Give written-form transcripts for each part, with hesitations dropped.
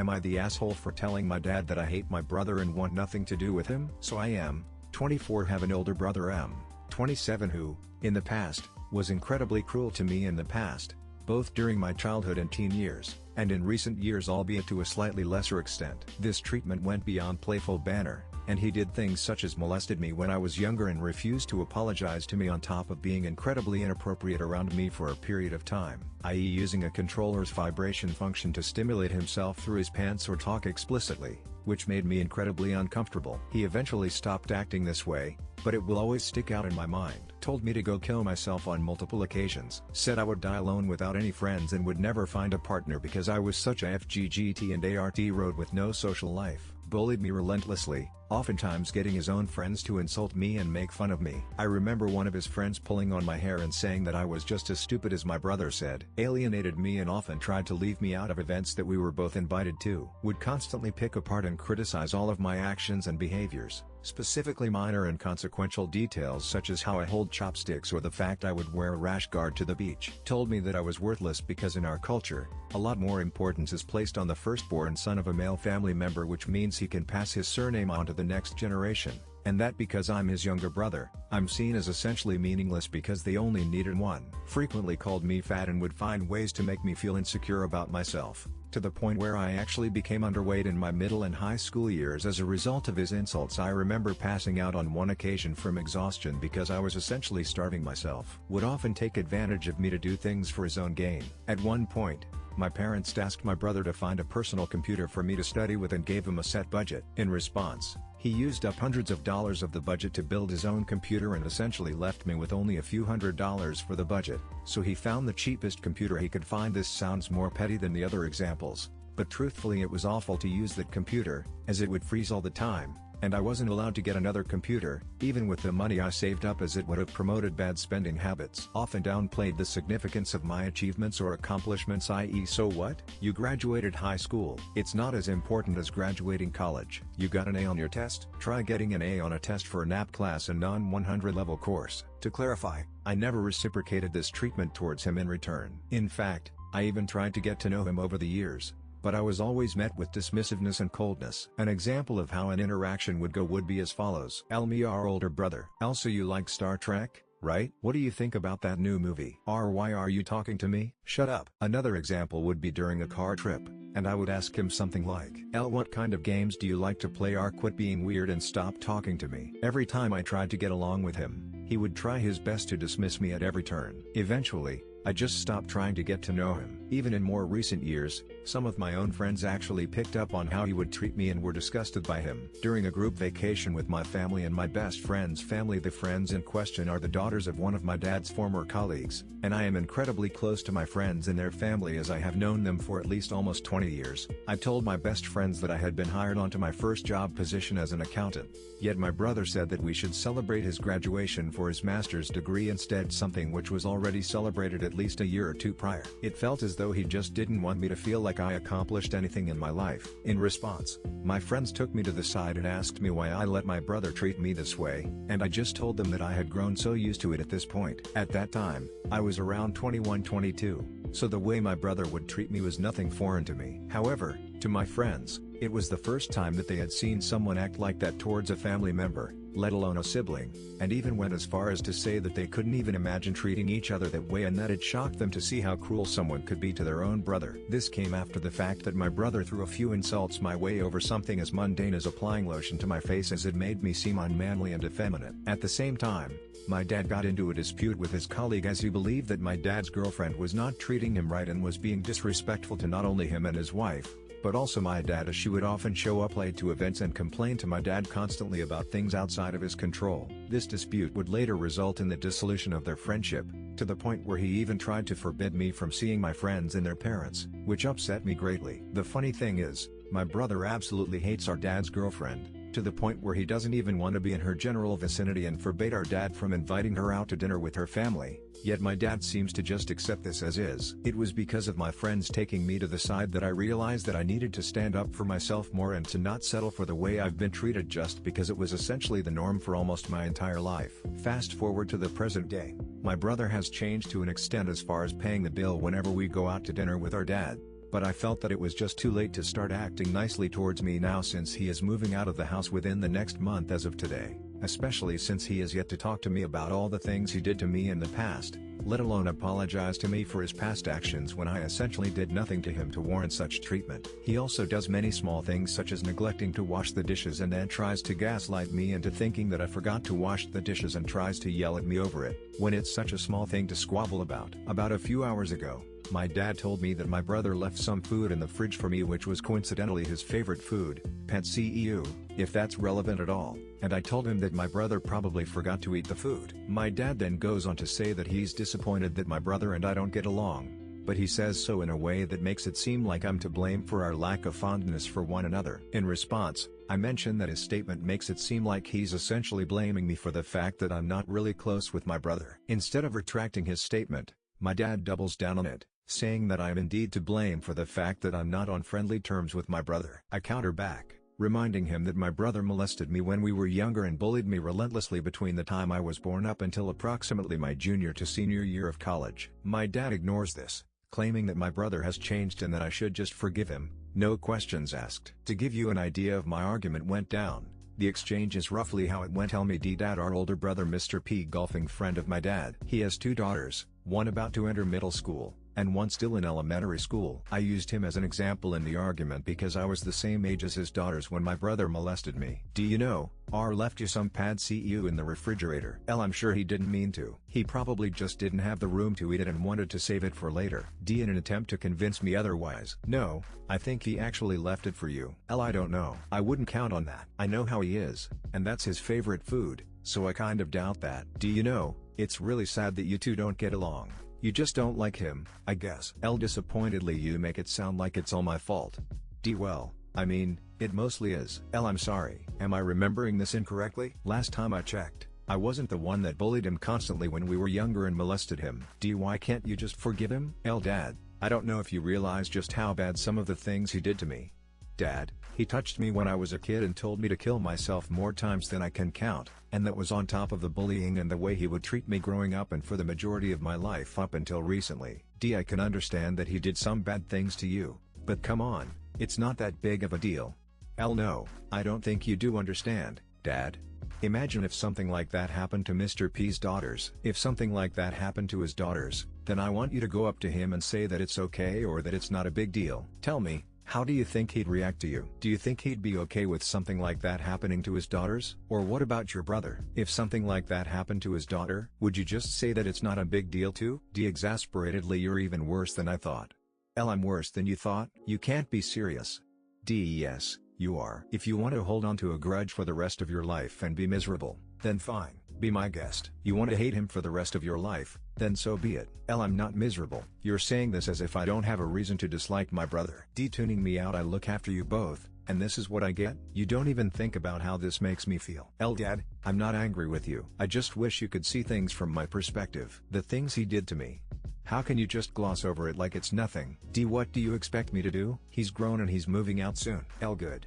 Am I the asshole for telling my dad that I hate my brother and want nothing to do with him? So I am 24, have an older brother M, 27, who, in the past, was incredibly cruel to me in the past, both during my childhood and teen years, and in recent years, albeit to a slightly lesser extent. This treatment went beyond playful banter, and he did things such as molested me when I was younger and refused to apologize to me, on top of being incredibly inappropriate around me for a period of time, i.e. using a controller's vibration function to stimulate himself through his pants or talk explicitly, which made me incredibly uncomfortable. He eventually stopped acting this way, but it will always stick out in my mind. Told me to go kill myself on multiple occasions. Said I would die alone without any friends and would never find a partner because I was such a FGGT and ART road with no social life. Bullied me relentlessly, oftentimes getting his own friends to insult me and make fun of me. I remember one of his friends pulling on my hair and saying that I was just as stupid as my brother said. Alienated me and often tried to leave me out of events that we were both invited to. Would constantly pick apart and criticize all of my actions and behaviors, specifically minor and consequential details such as how I hold chopsticks or the fact I would wear a rash guard to the beach. Told me that I was worthless because in our culture, a lot more importance is placed on the firstborn son of a male family member, which means he can pass his surname on to the next generation, and that because I'm his younger brother, I'm seen as essentially meaningless because they only needed one. Frequently called me fat and would find ways to make me feel insecure about myself, to the point where I actually became underweight in my middle and high school years as a result of his insults. I remember passing out on one occasion from exhaustion because I was essentially starving myself. Would often take advantage of me to do things for his own gain. At one point, my parents asked my brother to find a personal computer for me to study with and gave him a set budget. In response, he used up hundreds of dollars of the budget to build his own computer and essentially left me with only a few $100s for the budget, so he found the cheapest computer he could find. This sounds more petty than the other examples, but truthfully it was awful to use that computer, as it would freeze all the time, and I wasn't allowed to get another computer, even with the money I saved up, as it would have promoted bad spending habits. Often downplayed the significance of my achievements or accomplishments, i.e. so what? You graduated high school. It's not as important as graduating college. You got an A on your test? Try getting an A on a test for a NAP class, a non-100 level course. To clarify, I never reciprocated this treatment towards him in return. In fact, I even tried to get to know him over the years, but I was always met with dismissiveness and coldness. An example of how an interaction would go would be as follows. Me, our older brother. So you like Star Trek, right? What do you think about that new movie? Why are you talking to me? Shut up. Another example would be during a car trip, and I would ask him something like, what kind of games do you like to play? Quit being weird and stop talking to me. Every time I tried to get along with him, he would try his best to dismiss me at every turn. Eventually, I just stopped trying to get to know him. Even in more recent years, some of my own friends actually picked up on how he would treat me and were disgusted by him. During a group vacation with my family and my best friend's family, the friends in question are the daughters of one of my dad's former colleagues, and I am incredibly close to my friends and their family as I have known them for at least almost 20 years. I told my best friends that I had been hired onto my first job position as an accountant, yet my brother said that we should celebrate his graduation for his master's degree instead, something which was already celebrated at least a year or two prior. It felt as though he just didn't want me to feel like I accomplished anything in my life. In response, my friends took me to the side and asked me why I let my brother treat me this way, and I just told them that I had grown so used to it at this point. At that time, I was around 21-22, so the way my brother would treat me was nothing foreign to me. However, to my friends, it was the first time that they had seen someone act like that towards a family member, let alone a sibling, and even went as far as to say that they couldn't even imagine treating each other that way and that it shocked them to see how cruel someone could be to their own brother. This came after the fact that my brother threw a few insults my way over something as mundane as applying lotion to my face, as it made me seem unmanly and effeminate. At the same time, my dad got into a dispute with his colleague as he believed that my dad's girlfriend was not treating him right and was being disrespectful to not only him and his wife, but also my dad, as she would often show up late to events and complain to my dad constantly about things outside of his control. This dispute would later result in the dissolution of their friendship, to the point where he even tried to forbid me from seeing my friends and their parents, which upset me greatly. The funny thing is, my brother absolutely hates our dad's girlfriend, to the point where he doesn't even want to be in her general vicinity and forbade our dad from inviting her out to dinner with her family, yet my dad seems to just accept this as is. It was because of my friends taking me to the side that I realized that I needed to stand up for myself more and to not settle for the way I've been treated just because it was essentially the norm for almost my entire life. Fast forward to the present day, my brother has changed to an extent as far as paying the bill whenever we go out to dinner with our dad. but I felt that it was just too late to start acting nicely towards me now since he is moving out of the house within the next month as of today, especially since he has yet to talk to me about all the things he did to me in the past, let alone apologize to me for his past actions when I essentially did nothing to him to warrant such treatment. He also does many small things such as neglecting to wash the dishes and then tries to gaslight me into thinking that I forgot to wash the dishes and tries to yell at me over it, when it's such a small thing to squabble about. About a few hours ago, my dad told me that my brother left some food in the fridge for me which was coincidentally his favorite food, pet CEU, if that's relevant at all, and I told him that my brother probably forgot to eat the food. My dad then goes on to say that he's disappointed that my brother and I don't get along, but he says so in a way that makes it seem like I'm to blame for our lack of fondness for one another. In response, I mention that his statement makes it seem like he's essentially blaming me for the fact that I'm not really close with my brother. Instead of retracting his statement, my dad doubles down on it, saying that I am indeed to blame for the fact that I'm not on friendly terms with my brother. I counter back, reminding him that my brother molested me when we were younger and bullied me relentlessly between the time I was born up until approximately my junior to senior year of college. My dad ignores this, claiming that my brother has changed and that I should just forgive him, no questions asked. To give you an idea of my argument went down, the exchange is roughly how it went. Tell me D-Dad, our older brother Mr. P, golfing friend of my dad. He has two daughters, one about to enter middle school, and one still in elementary school. I used him as an example in the argument because I was the same age as his daughters when my brother molested me. Do you know, R left you some pad CEU in the refrigerator. L, I'm sure he didn't mean to. He probably just didn't have the room to eat it and wanted to save it for later. D, in an attempt to convince me otherwise. No, I think he actually left it for you. L, I don't know. I wouldn't count on that. I know how he is, and that's his favorite food, so I kind of doubt that. Do you know, it's really sad that you two don't get along. You just don't like him, I guess. L, disappointedly, you make it sound like it's all my fault. D, well, I mean, it mostly is. L, I'm sorry. Am I remembering this incorrectly? Last time I checked, I wasn't the one that bullied him constantly when we were younger and molested him. D, why can't you just forgive him? L, Dad, I don't know if you realize just how bad some of the things he did to me. Dad, he touched me when I was a kid and told me to kill myself more times than I can count, and that was on top of the bullying and the way he would treat me growing up and for the majority of my life up until recently. D, I can understand that he did some bad things to you, but come on, it's not that big of a deal. L, no, I don't think you do understand, Dad. Imagine if something like that happened to Mr. P's daughters. If something like that happened to his daughters, then I want you to go up to him and say that it's okay or that it's not a big deal. Tell me, how do you think he'd react to you? Do you think he'd be okay with something like that happening to his daughters? Or what about your brother? If something like that happened to his daughter, would you just say that it's not a big deal too? D, exasperatedly, you're even worse than I thought. L, I'm worse than you thought? You can't be serious. D, yes, you are. If you want to hold on to a grudge for the rest of your life and be miserable, then fine, be my guest. You want to hate him for the rest of your life, then so be it. L, I'm not miserable. You're saying this as if I don't have a reason to dislike my brother. D, tuning me out, I look after you both, and this is what I get? You don't even think about how this makes me feel. L, Dad, I'm not angry with you. I just wish you could see things from my perspective. The things he did to me. How can you just gloss over it like it's nothing? D, what do you expect me to do? He's grown and he's moving out soon. L, good.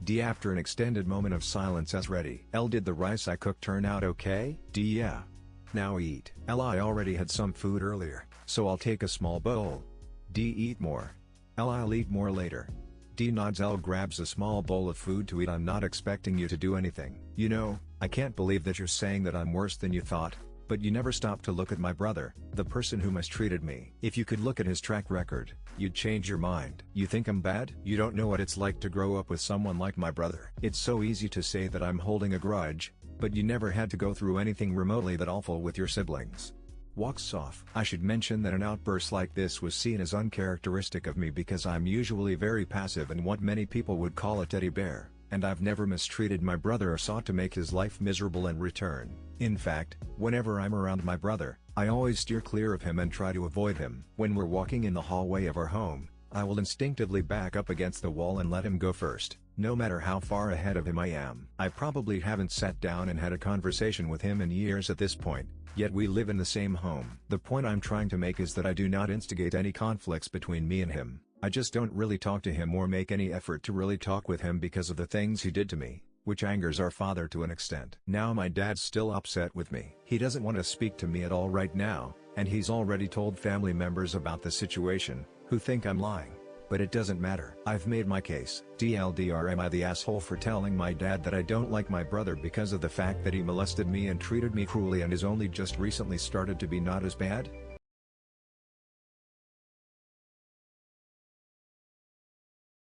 D, after an extended moment of silence, as ready. L, did the rice I cooked turn out okay? D, yeah. Now eat. L, I already had some food earlier, so I'll take a small bowl. D, eat more. L, I'll eat more later. D, nods. L grabs a small bowl of food to eat. I'm not expecting you to do anything. You know, I can't believe that you're saying that I'm worse than you thought, but you never stop to look at my brother, the person who mistreated me. If you could look at his track record, you'd change your mind. You think I'm bad? You don't know what it's like to grow up with someone like my brother. It's so easy to say that I'm holding a grudge, but you never had to go through anything remotely that awful with your siblings. Walks off. I should mention that an outburst like this was seen as uncharacteristic of me because I'm usually very passive and what many people would call a teddy bear, and I've never mistreated my brother or sought to make his life miserable in return. In fact, whenever I'm around my brother, I always steer clear of him and try to avoid him. When we're walking in the hallway of our home, I will instinctively back up against the wall and let him go first, no matter how far ahead of him I am. I probably haven't sat down and had a conversation with him in years at this point, yet we live in the same home. The point I'm trying to make is that I do not instigate any conflicts between me and him. I just don't really talk to him or make any effort to really talk with him because of the things he did to me, which angers our father to an extent. Now my dad's still upset with me. He doesn't want to speak to me at all right now, and he's already told family members about the situation, who think I'm lying. but it doesn't matter. I've made my case. TLDR, am I the asshole for telling my dad that I don't like my brother because of the fact that he molested me and treated me cruelly and is only just recently started to be not as bad?